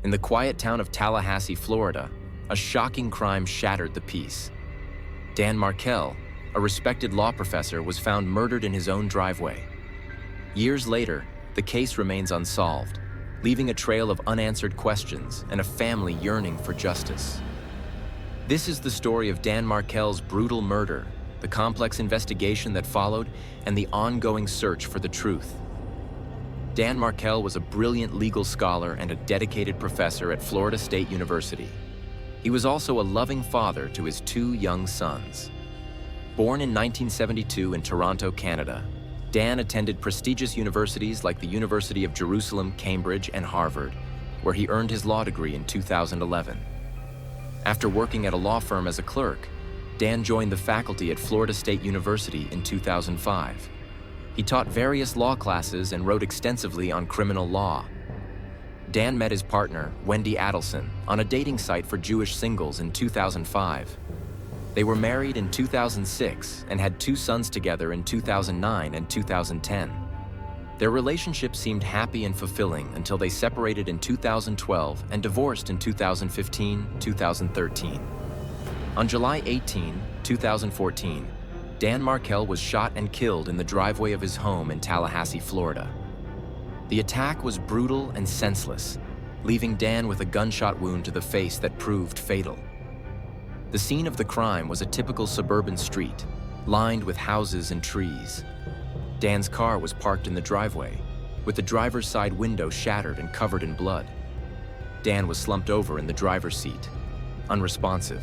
In the quiet town of Tallahassee, Florida, a shocking crime shattered the peace. Dan Markel, a respected law professor, was found murdered in his own driveway. Years later, the case remains unsolved, leaving a trail of unanswered questions and a family yearning for justice. This is the story of Dan Markel's brutal murder, the complex investigation that followed, and the ongoing search for the truth. Dan Markel was a brilliant legal scholar and a dedicated professor at Florida State University. He was also a loving father to his two young sons. Born in 1972 in Toronto, Canada, Dan attended prestigious universities like the University of Jerusalem, Cambridge, and Harvard, where he earned his law degree in 2011. After working at a law firm as a clerk, Dan joined the faculty at Florida State University in 2005. He taught various law classes and wrote extensively on criminal law. Dan met his partner, Wendy Adelson, on a dating site for Jewish singles in 2005. They were married in 2006 and had two sons together in 2009 and 2010. Their relationship seemed happy and fulfilling until they separated in 2012 and divorced in 2015-2013. On July 18, 2014, Dan Markel was shot and killed in the driveway of his home in Tallahassee, Florida. The attack was brutal and senseless, leaving Dan with a gunshot wound to the face that proved fatal. The scene of the crime was a typical suburban street, lined with houses and trees. Dan's car was parked in the driveway, with the driver's side window shattered and covered in blood. Dan was slumped over in the driver's seat, unresponsive.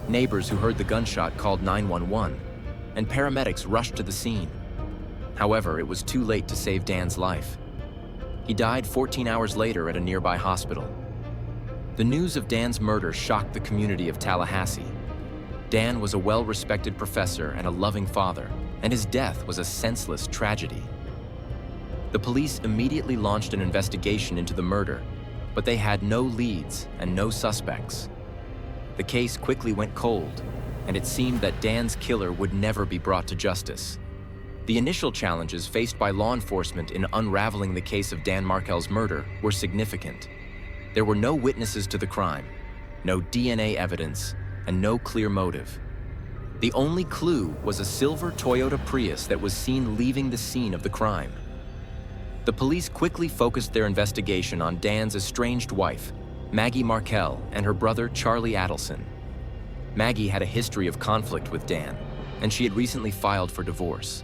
Neighbors who heard the gunshot called 911, and paramedics rushed to the scene. However, it was too late to save Dan's life. He died 14 hours later at a nearby hospital. The news of Dan's murder shocked the community of Tallahassee. Dan was a well-respected professor and a loving father, and his death was a senseless tragedy. The police immediately launched an investigation into the murder, but they had no leads and no suspects. The case quickly went cold, and it seemed that Dan's killer would never be brought to justice. The initial challenges faced by law enforcement in unraveling the case of Dan Markel's murder were significant. There were no witnesses to the crime, no DNA evidence, and no clear motive. The only clue was a silver Toyota Prius that was seen leaving the scene of the crime. The police quickly focused their investigation on Dan's estranged wife, Maggie Markel, and her brother, Charlie Adelson. Maggie had a history of conflict with Dan, and she had recently filed for divorce.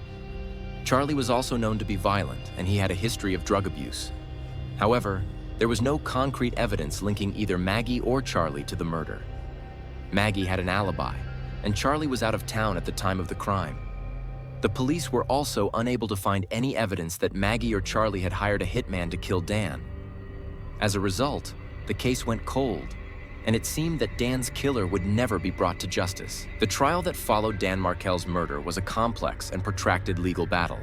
Charlie was also known to be violent, and he had a history of drug abuse. However, there was no concrete evidence linking either Maggie or Charlie to the murder. Maggie had an alibi, and Charlie was out of town at the time of the crime. The police were also unable to find any evidence that Maggie or Charlie had hired a hitman to kill Dan. As a result, the case went cold, and it seemed that Dan's killer would never be brought to justice. The trial that followed Dan Markel's murder was a complex and protracted legal battle.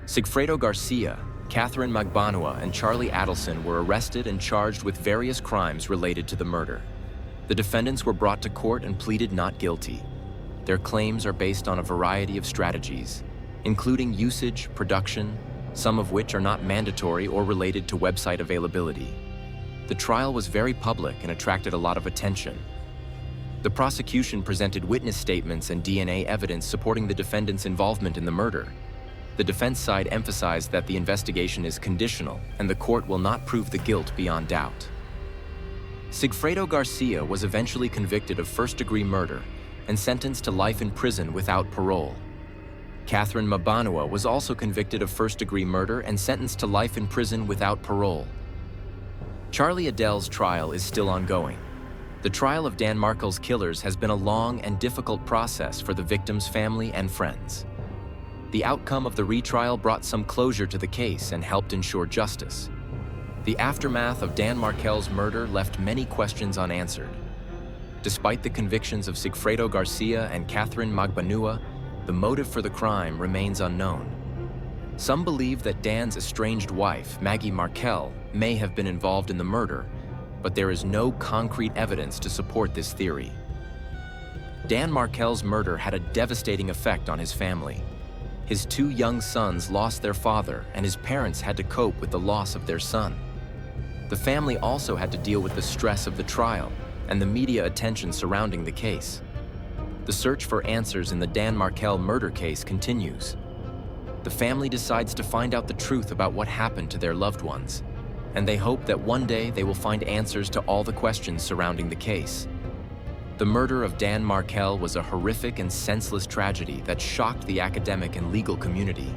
Sigfredo Garcia, Catherine Magbanua, and Charlie Adelson were arrested and charged with various crimes related to the murder. The defendants were brought to court and pleaded not guilty. Their claims are based on a variety of strategies, including usage, production, some of which are not mandatory or related to website availability. The trial was very public and attracted a lot of attention. The prosecution presented witness statements and DNA evidence supporting the defendants' involvement in the murder. The defense side emphasized that the investigation is conditional and the court will not prove the guilt beyond doubt. Sigfredo Garcia was eventually convicted of first-degree murder and sentenced to life in prison without parole. Catherine Magbanua was also convicted of first-degree murder and sentenced to life in prison without parole. Charlie Adell's trial is still ongoing. The trial of Dan Markel's killers has been a long and difficult process for the victim's family and friends. The outcome of the retrial brought some closure to the case and helped ensure justice. The aftermath of Dan Markel's murder left many questions unanswered. Despite the convictions of Sigfredo Garcia and Catherine Magbanua, the motive for the crime remains unknown. Some believe that Dan's estranged wife, Maggie Markel, may have been involved in the murder, but there is no concrete evidence to support this theory. Dan Markel's murder had a devastating effect on his family. His two young sons lost their father, and his parents had to cope with the loss of their son. The family also had to deal with the stress of the trial and the media attention surrounding the case. The search for answers in the Dan Markel murder case continues. The family decides to find out the truth about what happened to their loved ones, and they hope that one day they will find answers to all the questions surrounding the case. The murder of Dan Markel was a horrific and senseless tragedy that shocked the academic and legal community.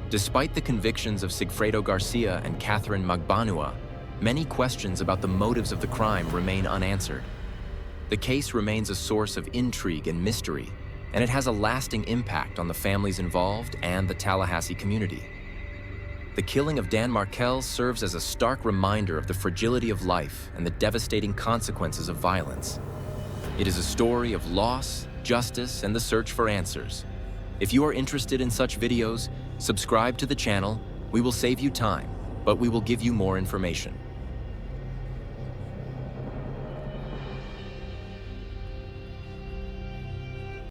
Despite the convictions of Sigfredo Garcia and Catherine Magbanua, many questions about the motives of the crime remain unanswered. The case remains a source of intrigue and mystery, and it has a lasting impact on the families involved and the Tallahassee community. The killing of Dan Markel serves as a stark reminder of the fragility of life and the devastating consequences of violence. It is a story of loss, justice, and the search for answers. If you are interested in such videos, subscribe to the channel. We will save you time, but we will give you more information.